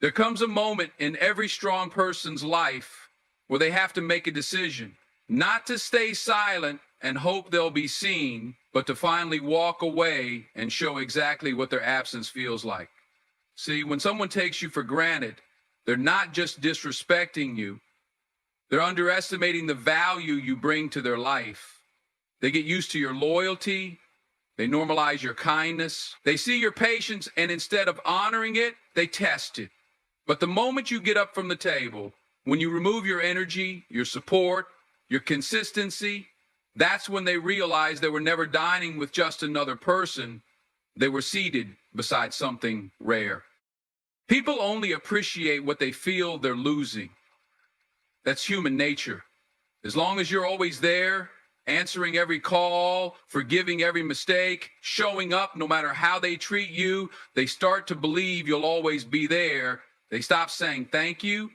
There comes a moment in every strong person's life where they have to make a decision, not to stay silent and hope they'll be seen, but to finally walk away and show exactly what their absence feels like. See, when someone takes you for granted, they're not just disrespecting you, they're underestimating the value you bring to their life. They get used to your loyalty, they normalize your kindness, they see your patience, and instead of honoring it, they test it. But the moment you get up from the table, when you remove your energy, your support, your consistency, that's when they realize they were never dining with just another person. They were seated beside something rare. People only appreciate what they feel they're losing. That's human nature. As long as you're always there, answering every call, forgiving every mistake, showing up no matter how they treat you, they start to believe you'll always be there. They stop saying thank you,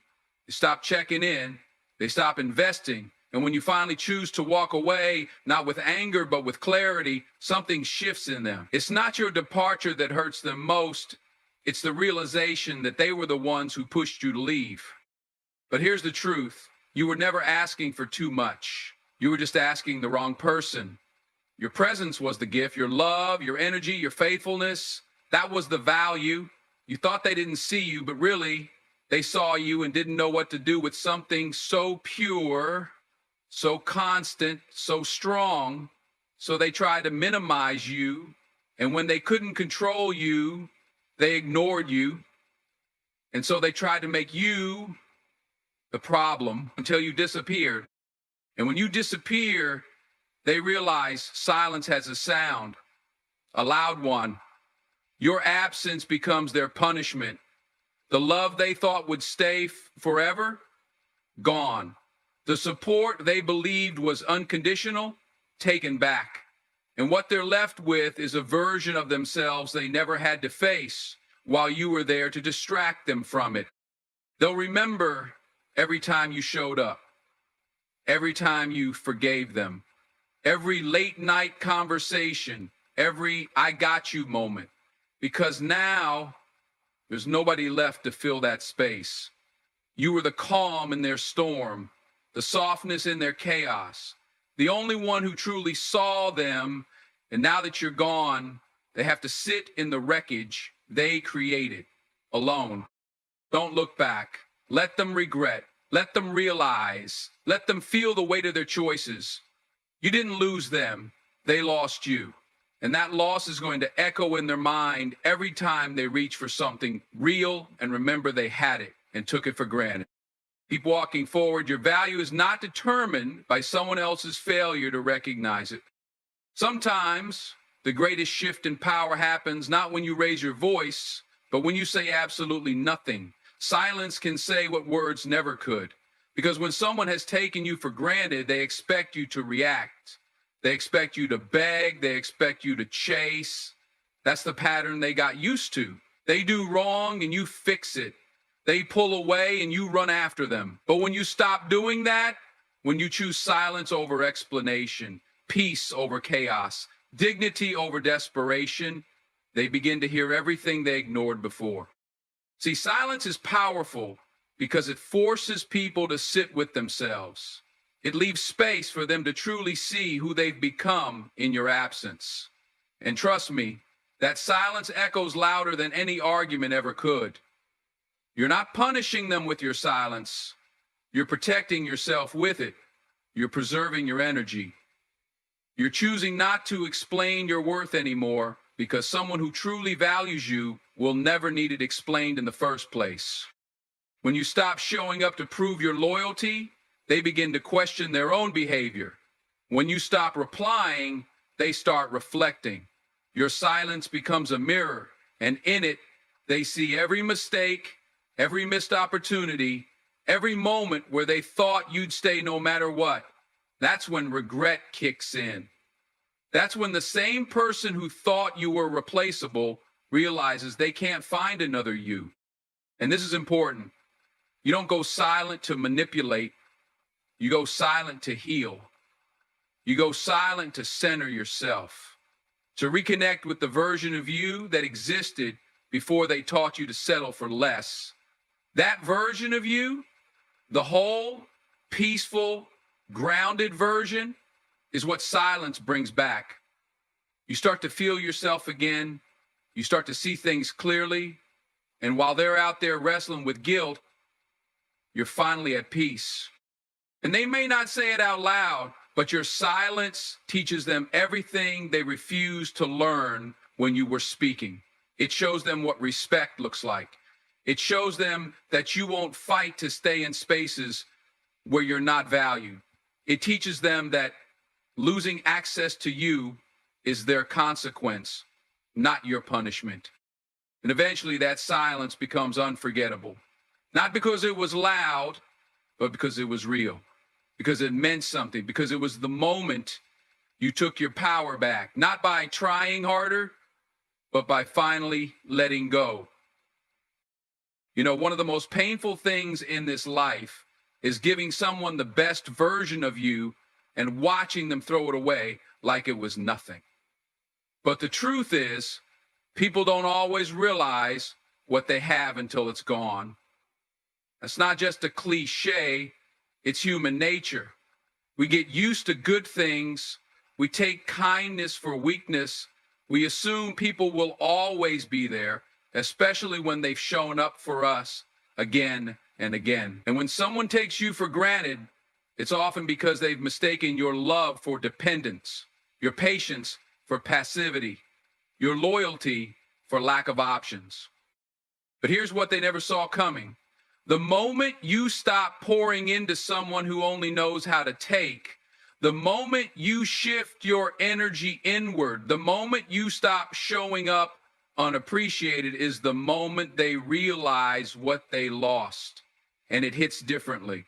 they stop checking in, they stop investing. And when you finally choose to walk away, not with anger, but with clarity, something shifts in them. It's not your departure that hurts them most. It's the realization that they were the ones who pushed you to leave. But here's the truth. You were never asking for too much. You were just asking the wrong person. Your presence was the gift, your love, your energy, your faithfulness. That was the value. You thought they didn't see you, but really, they saw you and didn't know what to do with something so pure, so constant, so strong. So they tried to minimize you. And when they couldn't control you, they ignored you. And so they tried to make you the problem until you disappeared. And when you disappear, they realize silence has a sound, a loud one. Your absence becomes their punishment. The love they thought would stay forever, gone. The support they believed was unconditional, taken back. And what they're left with is a version of themselves they never had to face while you were there to distract them from it. They'll remember every time you showed up, every time you forgave them, every late night conversation, every I got you moment. Because now there's nobody left to fill that space. You were the calm in their storm, the softness in their chaos, the only one who truly saw them. And now that you're gone, they have to sit in the wreckage they created alone. Don't look back. Let them regret. Let them realize. Let them feel the weight of their choices. You didn't lose them. They lost you. And that loss is going to echo in their mind every time they reach for something real and remember they had it and took it for granted. Keep walking forward. Your value is not determined by someone else's failure to recognize it. Sometimes the greatest shift in power happens not when you raise your voice, but when you say absolutely nothing. Silence can say what words never could. Because when someone has taken you for granted, they expect you to react. They expect you to beg. They expect you to chase. That's the pattern they got used to. They do wrong and you fix it. They pull away and you run after them. But when you stop doing that, when you choose silence over explanation, peace over chaos, dignity over desperation, they begin to hear everything they ignored before. See, silence is powerful because it forces people to sit with themselves. It leaves space for them to truly see who they've become in your absence. And trust me, that silence echoes louder than any argument ever could. You're not punishing them with your silence. You're protecting yourself with it. You're preserving your energy. You're choosing not to explain your worth anymore because someone who truly values you will never need it explained in the first place. When you stop showing up to prove your loyalty, they begin to question their own behavior. When you stop replying, they start reflecting. Your silence becomes a mirror, and in it, they see every mistake, every missed opportunity, every moment where they thought you'd stay no matter what. That's when regret kicks in. That's when the same person who thought you were replaceable realizes they can't find another you. And this is important. You don't go silent to manipulate. You go silent to heal. You go silent to center yourself, to reconnect with the version of you that existed before they taught you to settle for less. That version of you, the whole, peaceful, grounded version, is what silence brings back. You start to feel yourself again. You start to see things clearly. And while they're out there wrestling with guilt, you're finally at peace. And they may not say it out loud, but your silence teaches them everything they refused to learn when you were speaking. It shows them what respect looks like. It shows them that you won't fight to stay in spaces where you're not valued. It teaches them that losing access to you is their consequence, not your punishment. And eventually that silence becomes unforgettable. Not because it was loud, but because it was real. Because it meant something. Because it was the moment you took your power back. Not by trying harder, but by finally letting go. You know, one of the most painful things in this life is giving someone the best version of you and watching them throw it away like it was nothing. But the truth is, people don't always realize what they have until it's gone. It's not just a cliche, it's human nature. We get used to good things. We take kindness for weakness. We assume people will always be there, especially when they've shown up for us again and again. And when someone takes you for granted, it's often because they've mistaken your love for dependence, your patience for passivity, your loyalty for lack of options. But here's what they never saw coming. The moment you stop pouring into someone who only knows how to take, the moment you shift your energy inward, the moment you stop showing up unappreciated is the moment they realize what they lost. And it hits differently.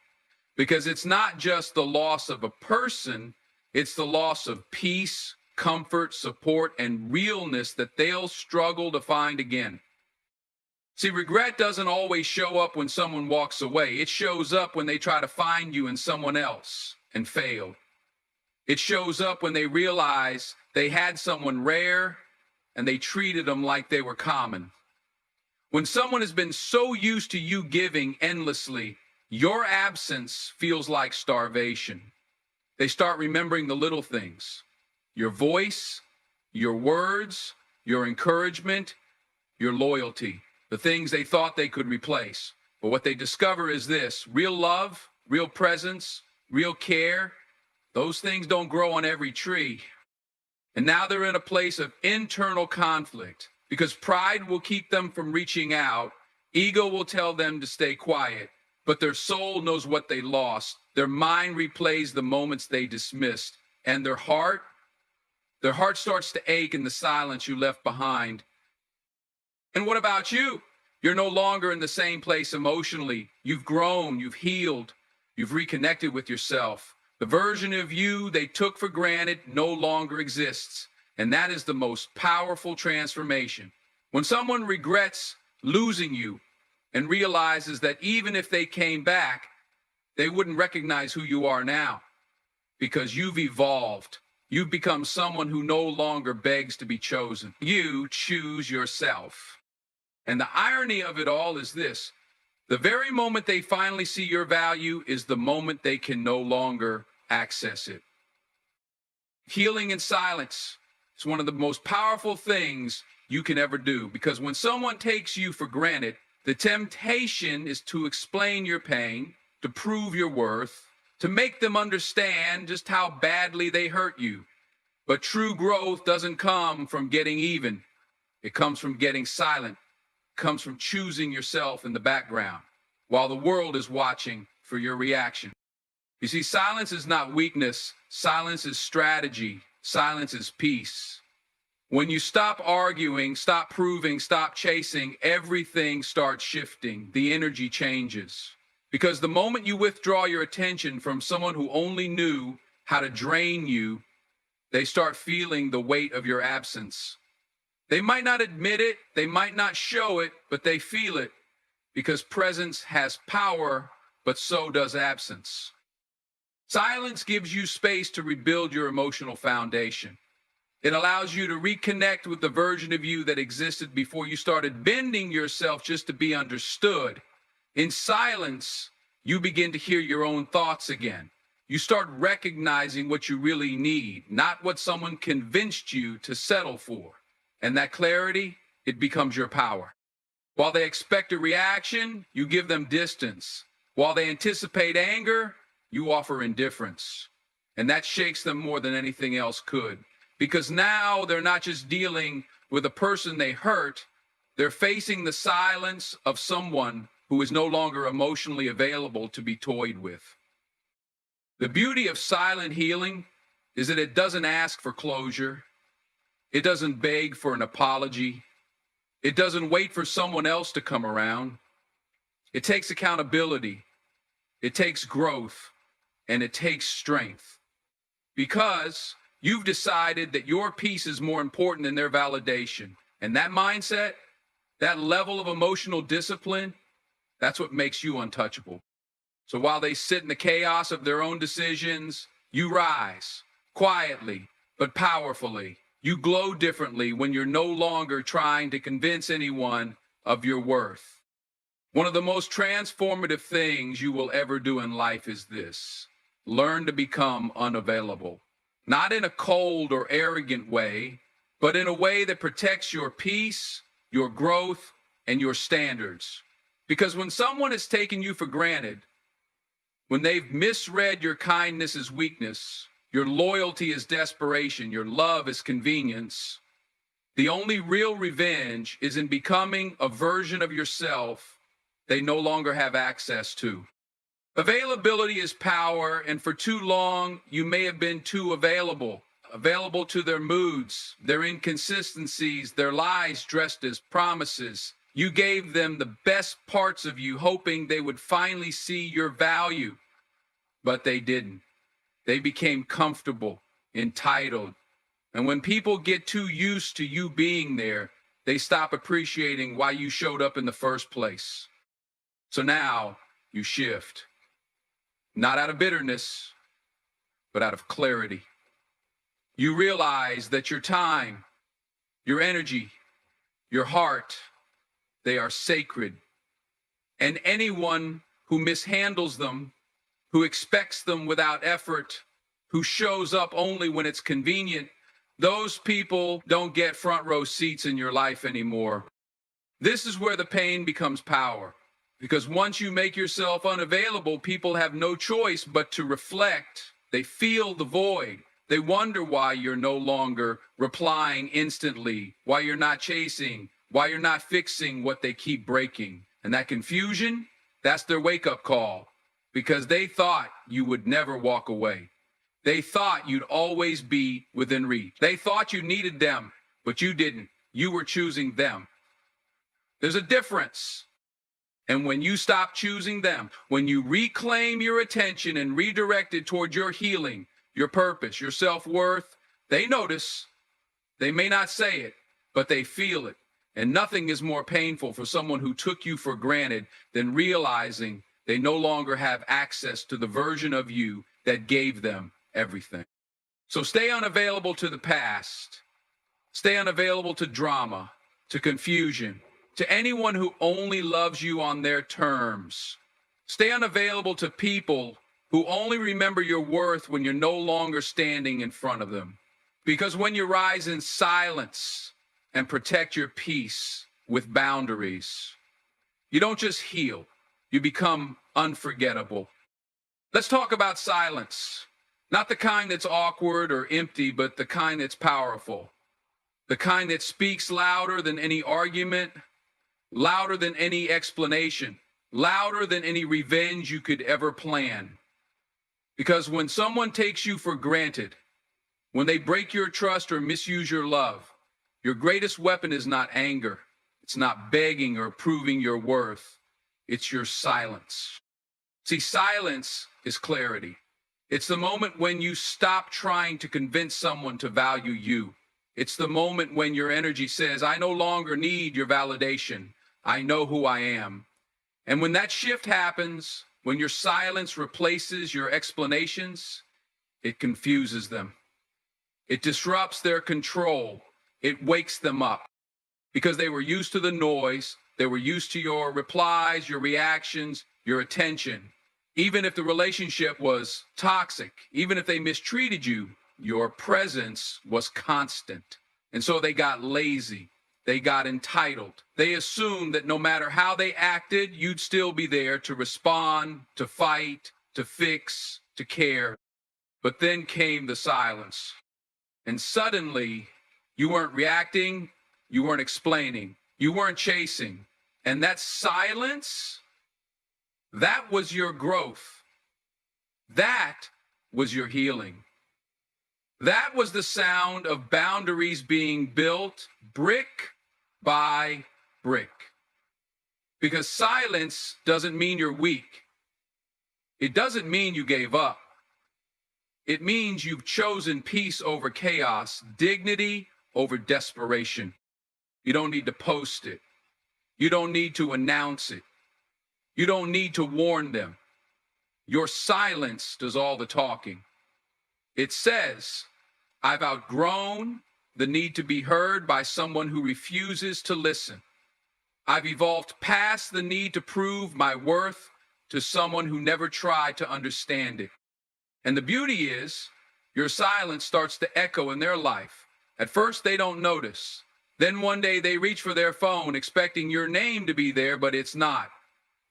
Because it's not just the loss of a person, it's the loss of peace, comfort, support, and realness that they'll struggle to find again. See, regret doesn't always show up when someone walks away. It shows up when they try to find you in someone else and fail. It shows up when they realize they had someone rare and they treated them like they were common. When someone has been so used to you giving endlessly, your absence feels like starvation. They start remembering the little things. Your voice, your words, your encouragement, your loyalty. The things they thought they could replace. But what they discover is this: real love, real presence, real care, those things don't grow on every tree. And now they're in a place of internal conflict because pride will keep them from reaching out. Ego will tell them to stay quiet, but their soul knows what they lost. Their mind replays the moments they dismissed, and their heart starts to ache in the silence you left behind. And what about you? You're no longer in the same place emotionally. You've grown, you've healed, you've reconnected with yourself. The version of you they took for granted no longer exists. And that is the most powerful transformation. When someone regrets losing you and realizes that even if they came back, they wouldn't recognize who you are now because you've evolved. You've become someone who no longer begs to be chosen. You choose yourself. And the irony of it all is this: the very moment they finally see your value is the moment they can no longer access it. Healing in silence is one of the most powerful things you can ever do, because when someone takes you for granted, the temptation is to explain your pain, to prove your worth, to make them understand just how badly they hurt you. But true growth doesn't come from getting even. It comes from getting silent. Comes from choosing yourself in the background while the world is watching for your reaction. You see, silence is not weakness. Silence is strategy. Silence is peace. When you stop arguing, stop proving, stop chasing, everything starts shifting. The energy changes. Because the moment you withdraw your attention from someone who only knew how to drain you, they start feeling the weight of your absence. They might not admit it, they might not show it, but they feel it, because presence has power, but so does absence. Silence gives you space to rebuild your emotional foundation. It allows you to reconnect with the version of you that existed before you started bending yourself just to be understood. In silence, you begin to hear your own thoughts again. You start recognizing what you really need, not what someone convinced you to settle for. And that clarity, it becomes your power. While they expect a reaction, you give them distance. While they anticipate anger, you offer indifference. And that shakes them more than anything else could. Because now they're not just dealing with a person they hurt, they're facing the silence of someone who is no longer emotionally available to be toyed with. The beauty of silent healing is that it doesn't ask for closure. It doesn't beg for an apology. It doesn't wait for someone else to come around. It takes accountability. It takes growth. And it takes strength. Because you've decided that your peace is more important than their validation. And that mindset, that level of emotional discipline, that's what makes you untouchable. So while they sit in the chaos of their own decisions, you rise, quietly but powerfully. You glow differently when you're no longer trying to convince anyone of your worth. One of the most transformative things you will ever do in life is this: learn to become unavailable. Not in a cold or arrogant way, but in a way that protects your peace, your growth, and your standards. Because when someone has taken you for granted, when they've misread your kindness as weakness, your loyalty as desperation, your love as convenience, the only real revenge is in becoming a version of yourself they no longer have access to. Availability is power, and for too long, you may have been too available to their moods, their inconsistencies, their lies dressed as promises. You gave them the best parts of you, hoping they would finally see your value. But they didn't. They became comfortable, entitled. And when people get too used to you being there, they stop appreciating why you showed up in the first place. So now you shift. Not out of bitterness, but out of clarity. You realize that your time, your energy, your heart, they are sacred. And anyone who mishandles them, who expects them without effort, who shows up only when it's convenient, those people don't get front row seats in your life anymore. This is where the pain becomes power. Because once you make yourself unavailable, people have no choice but to reflect. They feel the void. They wonder why you're no longer replying instantly, why you're not chasing, why you're not fixing what they keep breaking. And that confusion, that's their wake-up call. Because they thought you would never walk away. They thought you'd always be within reach. They thought you needed them, but you didn't. You were choosing them. There's a difference. And when you stop choosing them, when you reclaim your attention and redirect it toward your healing, your purpose, your self-worth, they notice. They may not say it, but they feel it. And nothing is more painful for someone who took you for granted than realizing they no longer have access to the version of you that gave them everything. So stay unavailable to the past. Stay unavailable to drama, to confusion, to anyone who only loves you on their terms. Stay unavailable to people who only remember your worth when you're no longer standing in front of them. Because when you rise in silence and protect your peace with boundaries, you don't just heal, you become unforgettable. Let's talk about silence. Not the kind that's awkward or empty, but the kind that's powerful. The kind that speaks louder than any argument, louder than any explanation, louder than any revenge you could ever plan. Because when someone takes you for granted, when they break your trust or misuse your love, your greatest weapon is not anger. It's not begging or proving your worth. It's your silence. See, silence is clarity. It's the moment when you stop trying to convince someone to value you. It's the moment when your energy says, I no longer need your validation. I know who I am. And when that shift happens, when your silence replaces your explanations, it confuses them. It disrupts their control. It wakes them up because they were used to the noise, They were used to your replies, your reactions, your attention. Even if the relationship was toxic, even if they mistreated you, your presence was constant. And so they got lazy. They got entitled. They assumed that no matter how they acted, you'd still be there to respond, to fight, to fix, to care. But then came the silence. And suddenly, you weren't reacting, you weren't explaining, you weren't chasing. And that silence, that was your growth. That was your healing. That was the sound of boundaries being built brick by brick. Because silence doesn't mean you're weak. It doesn't mean you gave up. It means you've chosen peace over chaos, dignity over desperation. You don't need to post it. You don't need to announce it. You don't need to warn them. Your silence does all the talking. It says, I've outgrown the need to be heard by someone who refuses to listen. I've evolved past the need to prove my worth to someone who never tried to understand it. And the beauty is, your silence starts to echo in their life. At first, they don't notice. Then one day they reach for their phone expecting your name to be there, but it's not.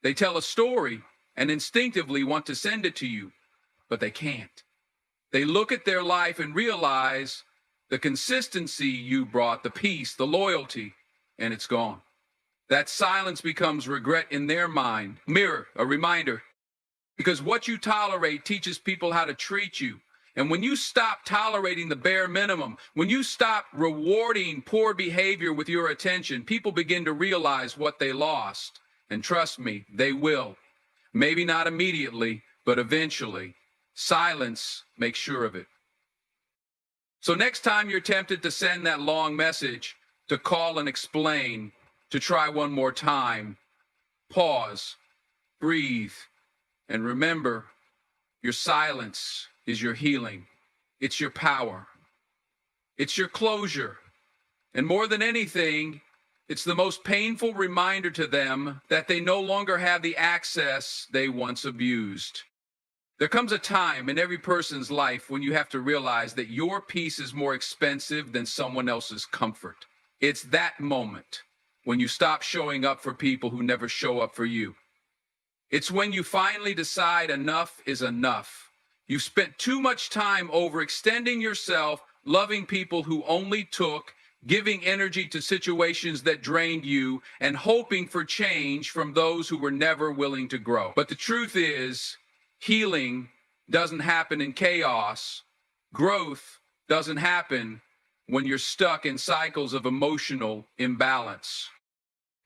They tell a story and instinctively want to send it to you, but they can't. They look at their life and realize the consistency you brought, the peace, the loyalty, and it's gone. That silence becomes regret in their mind. Mirror, a reminder. Because what you tolerate teaches people how to treat you. And when you stop tolerating the bare minimum, when you stop rewarding poor behavior with your attention, people begin to realize what they lost. And trust me, they will. Maybe not immediately, but eventually. Silence makes sure of it. So next time you're tempted to send that long message, to call and explain, to try one more time, pause, breathe, and remember, your silence is your healing. It's your power. It's your closure. And more than anything, it's the most painful reminder to them that they no longer have the access they once abused. There comes a time in every person's life when you have to realize that your peace is more expensive than someone else's comfort. It's that moment when you stop showing up for people who never show up for you. It's when you finally decide enough is enough. You've spent too much time overextending yourself, loving people who only took, giving energy to situations that drained you, and hoping for change from those who were never willing to grow. But the truth is, healing doesn't happen in chaos. Growth doesn't happen when you're stuck in cycles of emotional imbalance.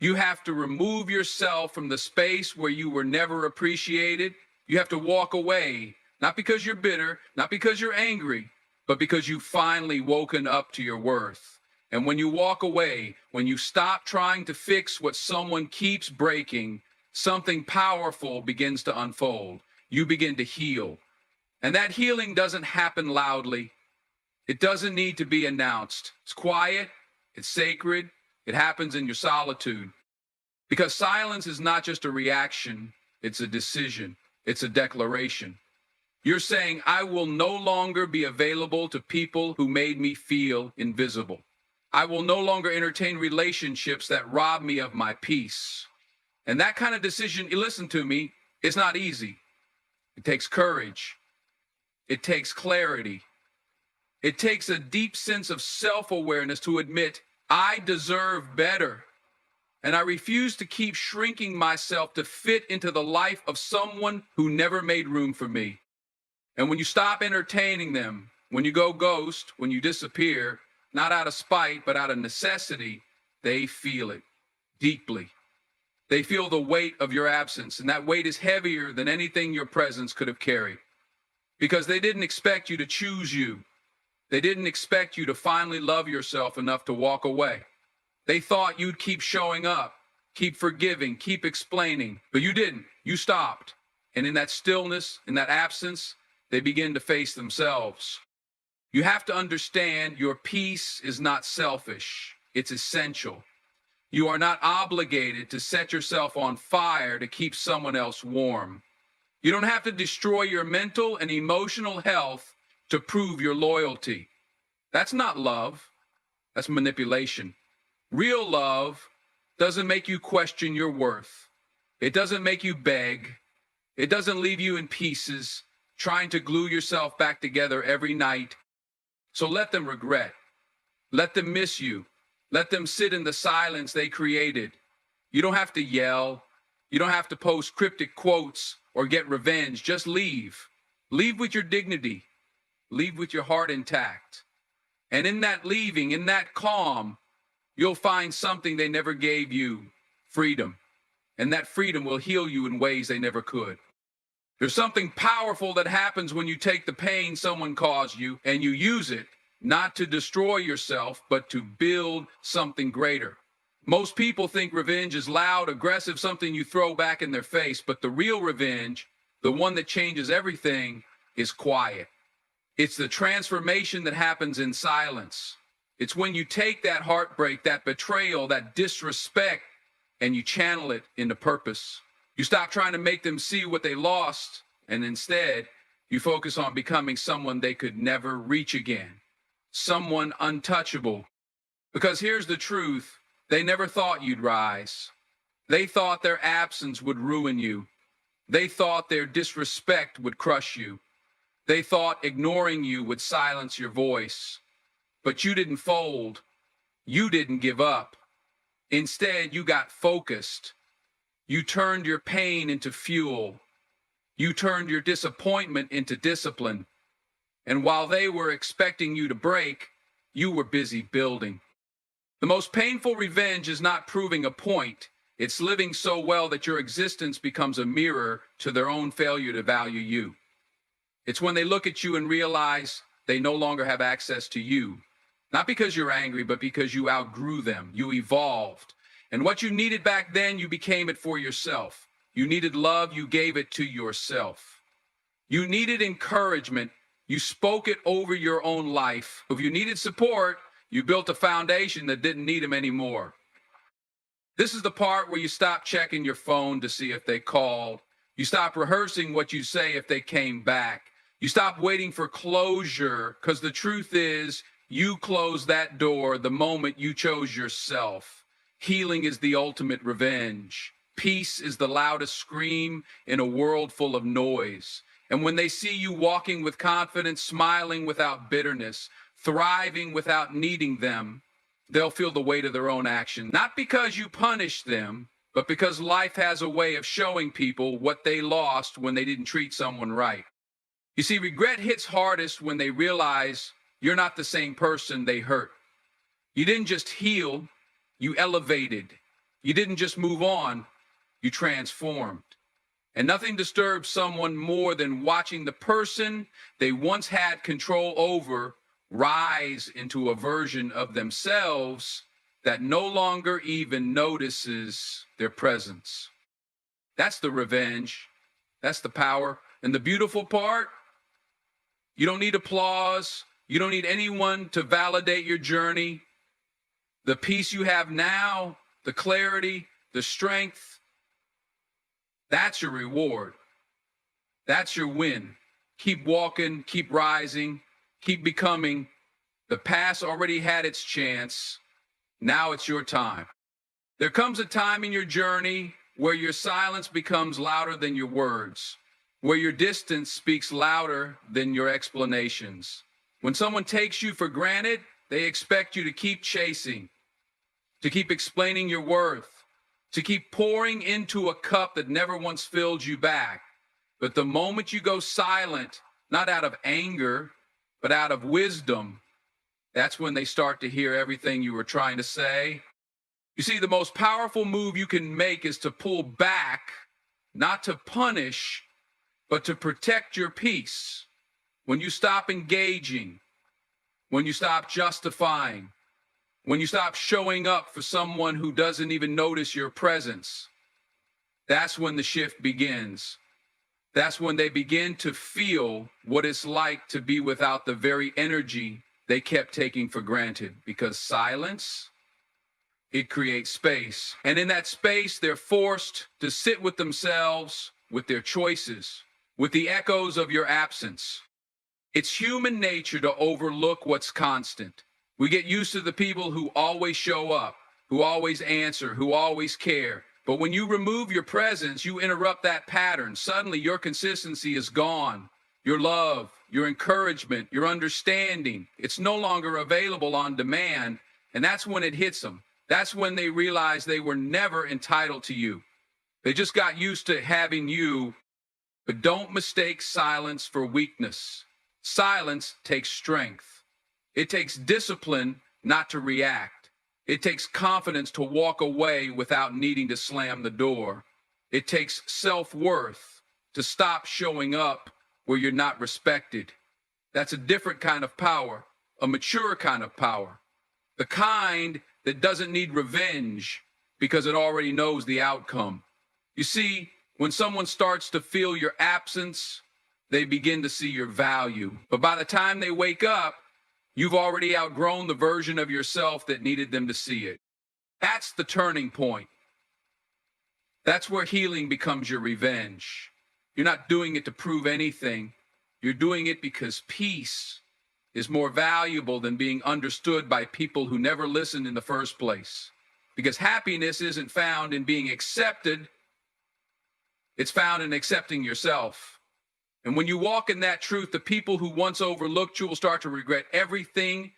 You have to remove yourself from the space where you were never appreciated. You have to walk away, not because you're bitter, not because you're angry, but because you've finally woken up to your worth. And when you walk away, when you stop trying to fix what someone keeps breaking, something powerful begins to unfold. You begin to heal. And that healing doesn't happen loudly. It doesn't need to be announced. It's quiet, it's sacred, it happens in your solitude. Because silence is not just a reaction, it's a decision, it's a declaration. You're saying, I will no longer be available to people who made me feel invisible. I will no longer entertain relationships that rob me of my peace. And that kind of decision, listen to me, it's not easy. It takes courage. It takes clarity. It takes a deep sense of self-awareness to admit, I deserve better. And I refuse to keep shrinking myself to fit into the life of someone who never made room for me. And when you stop entertaining them, when you go ghost, when you disappear, not out of spite, but out of necessity, they feel it deeply. They feel the weight of your absence, and that weight is heavier than anything your presence could have carried. Because they didn't expect you to choose you. They didn't expect you to finally love yourself enough to walk away. They thought you'd keep showing up, keep forgiving, keep explaining, but you didn't. You stopped. And in that stillness, in that absence, they begin to face themselves. You have to understand your peace is not selfish. It's essential. You are not obligated to set yourself on fire to keep someone else warm. You don't have to destroy your mental and emotional health to prove your loyalty. That's not love. That's manipulation. Real love doesn't make you question your worth. It doesn't make you beg. It doesn't leave you in pieces, trying to glue yourself back together every night. So let them regret. Let them miss you. Let them sit in the silence they created. You don't have to yell. You don't have to post cryptic quotes or get revenge. Just leave. Leave with your dignity. Leave with your heart intact. And in that leaving, in that calm, you'll find something they never gave you, freedom. And that freedom will heal you in ways they never could. There's something powerful that happens when you take the pain someone caused you and you use it, not to destroy yourself, but to build something greater. Most people think revenge is loud, aggressive, something you throw back in their face, but the real revenge, the one that changes everything, is quiet. It's the transformation that happens in silence. It's when you take that heartbreak, that betrayal, that disrespect, and you channel it into purpose. You stop trying to make them see what they lost, and instead, you focus on becoming someone they could never reach again. Someone untouchable. Because here's the truth, they never thought you'd rise. They thought their absence would ruin you. They thought their disrespect would crush you. They thought ignoring you would silence your voice. But you didn't fold. You didn't give up. Instead, you got focused. You turned your pain into fuel. You turned your disappointment into discipline. And while they were expecting you to break, you were busy building. The most painful revenge is not proving a point. It's living so well that your existence becomes a mirror to their own failure to value you. It's when they look at you and realize they no longer have access to you. Not because you're angry, but because you outgrew them. You evolved. And what you needed back then, you became it for yourself. You needed love, you gave it to yourself. You needed encouragement, you spoke it over your own life. If you needed support, you built a foundation that didn't need them anymore. This is the part where you stop checking your phone to see if they called. You stop rehearsing what you say if they came back. You stop waiting for closure, because the truth is, you closed that door the moment you chose yourself. Healing is the ultimate revenge. Peace is the loudest scream in a world full of noise. And when they see you walking with confidence, smiling without bitterness, thriving without needing them, they'll feel the weight of their own action. Not because you punished them, but because life has a way of showing people what they lost when they didn't treat someone right. You see, regret hits hardest when they realize you're not the same person they hurt. You didn't just heal, you elevated. You didn't just move on, you transformed. And nothing disturbs someone more than watching the person they once had control over rise into a version of themselves that no longer even notices their presence. That's the revenge. That's the power. And the beautiful part, you don't need applause. You don't need anyone to validate your journey. The peace you have now, the clarity, the strength, that's your reward. That's your win. Keep walking, keep rising, keep becoming. The past already had its chance. Now it's your time. There comes a time in your journey where your silence becomes louder than your words, where your distance speaks louder than your explanations. When someone takes you for granted, they expect you to keep chasing, to keep explaining your worth, to keep pouring into a cup that never once filled you back. But the moment you go silent, not out of anger, but out of wisdom, that's when they start to hear everything you were trying to say. You see, the most powerful move you can make is to pull back, not to punish, but to protect your peace. When you stop engaging, when you stop justifying, when you stop showing up for someone who doesn't even notice your presence, that's when the shift begins. That's when they begin to feel what it's like to be without the very energy they kept taking for granted. Because silence it creates space. And in that space, they're forced to sit with themselves, with their choices, with the echoes of your absence. It's human nature to overlook what's constant. We get used to the people who always show up, who always answer, who always care. But when you remove your presence, you interrupt that pattern. Suddenly, your consistency is gone. Your love, your encouragement, your understanding, it's no longer available on demand. And that's when it hits them. That's when they realize they were never entitled to you. They just got used to having you. But don't mistake silence for weakness. Silence takes strength. It takes discipline not to react. It takes confidence to walk away without needing to slam the door. It takes self-worth to stop showing up where you're not respected. That's a different kind of power, a mature kind of power. The kind that doesn't need revenge because it already knows the outcome. You see, when someone starts to feel your absence, they begin to see your value. But by the time they wake up, you've already outgrown the version of yourself that needed them to see it. That's the turning point. That's where healing becomes your revenge. You're not doing it to prove anything. You're doing it because peace is more valuable than being understood by people who never listened in the first place. Because happiness isn't found in being accepted. It's found in accepting yourself. And when you walk in that truth, the people who once overlooked you will start to regret everything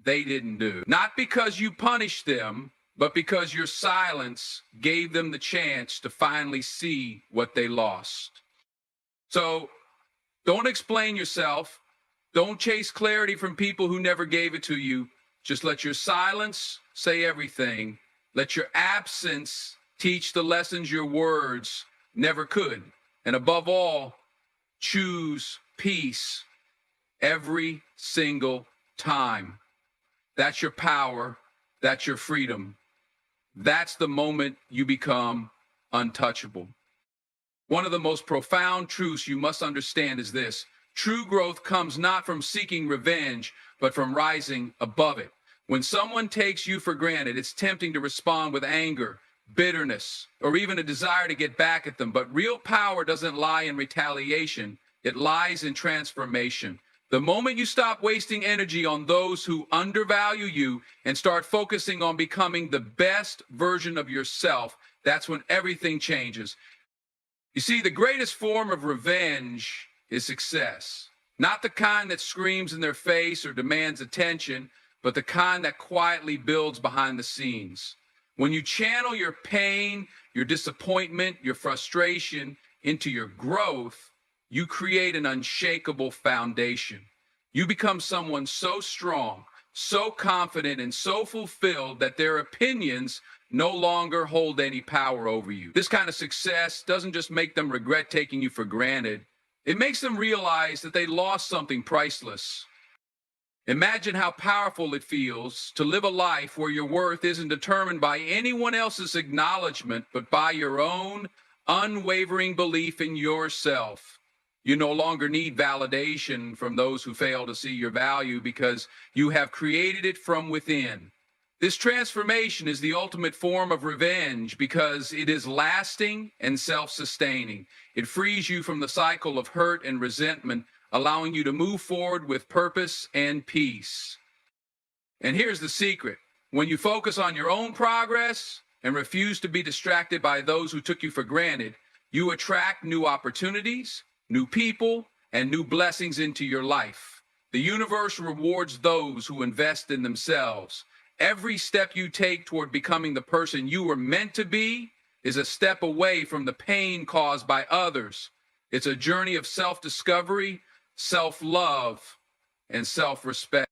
they didn't do. Not because you punished them, but because your silence gave them the chance to finally see what they lost. So don't explain yourself. Don't chase clarity from people who never gave it to you. Just let your silence say everything. Let your absence teach the lessons your words never could. And above all, choose peace every single time. That's your power. That's your freedom. That's the moment you become untouchable. One of the most profound truths you must understand is this: true growth comes not from seeking revenge, but from rising above it. When someone takes you for granted, it's tempting to respond with anger, bitterness, or even a desire to get back at them. But real power doesn't lie in retaliation. It lies in transformation. The moment you stop wasting energy on those who undervalue you and start focusing on becoming the best version of yourself, that's when everything changes. You see, the greatest form of revenge is success. Not the kind that screams in their face or demands attention, but the kind that quietly builds behind the scenes. When you channel your pain, your disappointment, your frustration into your growth, you create an unshakable foundation. You become someone so strong, so confident, and so fulfilled that their opinions no longer hold any power over you. This kind of success doesn't just make them regret taking you for granted. It makes them realize that they lost something priceless. Imagine how powerful it feels to live a life where your worth isn't determined by anyone else's acknowledgement, but by your own unwavering belief in yourself. You no longer need validation from those who fail to see your value because you have created it from within. This transformation is the ultimate form of revenge because it is lasting and self-sustaining. It frees you from the cycle of hurt and resentment, allowing you to move forward with purpose and peace. And here's the secret. When you focus on your own progress and refuse to be distracted by those who took you for granted, you attract new opportunities, new people, and new blessings into your life. The universe rewards those who invest in themselves. Every step you take toward becoming the person you were meant to be is a step away from the pain caused by others. It's a journey of self-discovery, self-love, and self-respect.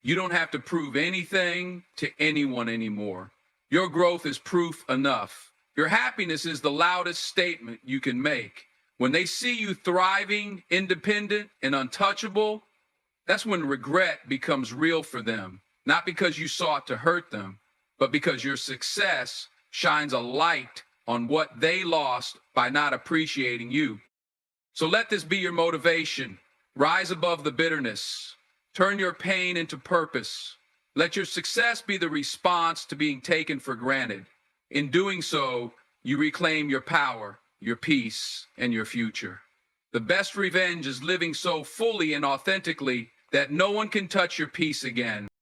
You don't have to prove anything to anyone anymore. Your growth is proof enough. Your happiness is the loudest statement you can make. When they see you thriving, independent, and untouchable, that's when regret becomes real for them. Not because you sought to hurt them, but because your success shines a light on what they lost by not appreciating you. So let this be your motivation. Rise above the bitterness. Turn your pain into purpose. Let your success be the response to being taken for granted. In doing so, you reclaim your power, your peace, and your future. The best revenge is living so fully and authentically that no one can touch your peace again.